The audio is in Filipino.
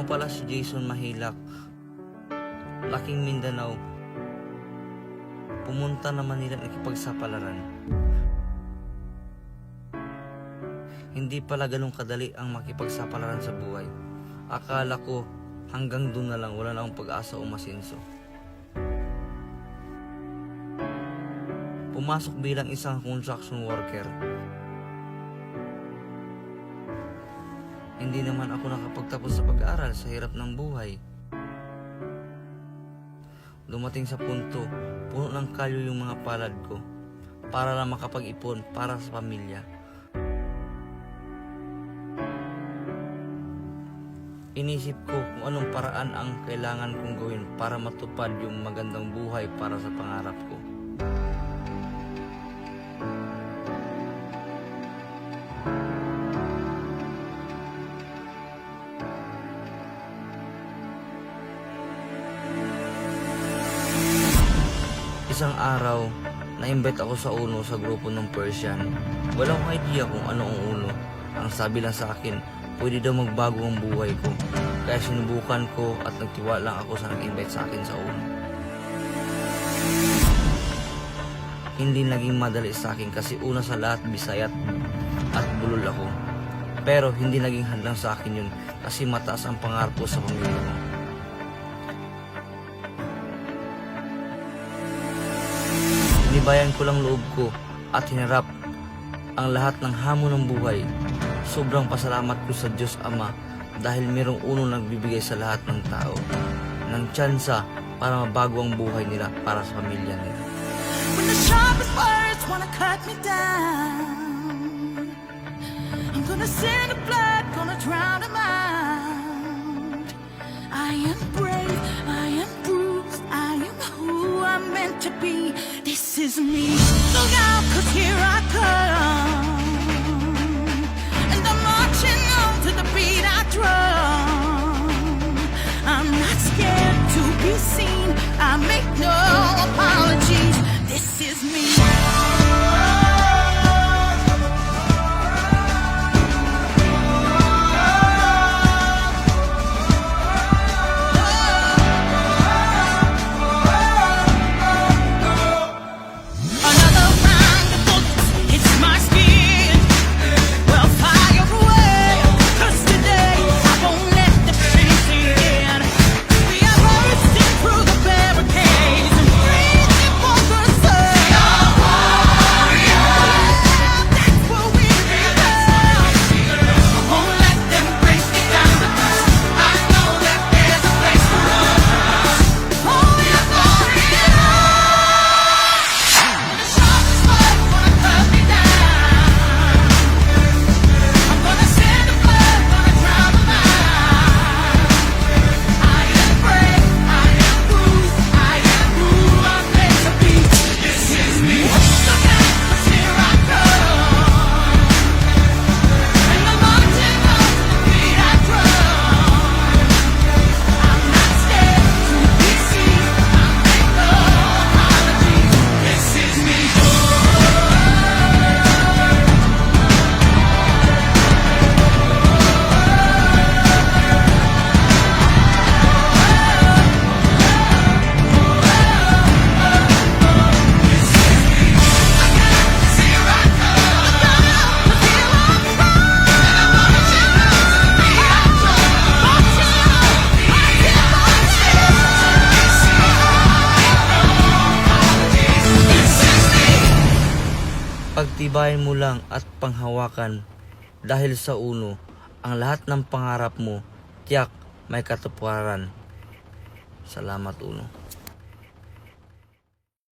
nga pala si Jason Mahilak, laking Mindanao. Pumunta na Manila at nakipagsapalaran. Hindi pala ganun kadali ang makipagsapalaran sa buhay. Akala ko hanggang doon na lang, wala na akong pag-asa o masinso. Pumasok bilang isang construction worker. Hindi naman ako nakapagtapos sa pag-aaral sa hirap ng buhay. Dumating sa punto, puno ng kalyo yung mga palad ko para lang makapag-ipon para sa pamilya. Inisip ko kung anong paraan ang kailangan kong gawin para matupad yung magandang buhay para sa pangarap ko. Isang araw, na-invite ako sa UNO sa grupo ng Persian. Walang idea kung ano ang UNO. Ang sabi lang sa akin, pwede daw magbago ang buhay ko. Kaya sinubukan ko at nagtiwala ako sa nag-invite sa akin sa UNO. Hindi naging madali sa akin kasi una sa lahat Bisayat at bulol ako. Pero hindi naging hadlang sa akin yun kasi mataas ang pangarap ko sa pamilya ko. Inibayan ko lang loob ko at hinarap ang lahat ng hamon ng buhay. Sobrang pasalamat ko sa Diyos Ama dahil mayroong UNO nagbibigay sa lahat ng tao ng tsansa para mabago ang buhay nila para sa pamilya nila. When the sharpest words wanna cut me down, I'm gonna send the blood, gonna drown them out. I am brave, I am bruised, I am who I'm meant to be. This is me. Look out, 'cause here I come, and I'm marching on to the beat I drum. I'm not scared to be seen, I make no apologies. This is me. Pagtibayan mo lang at panghawakan dahil sa UNO, ang lahat ng pangarap mo, tiyak may katuparan. Salamat UNO.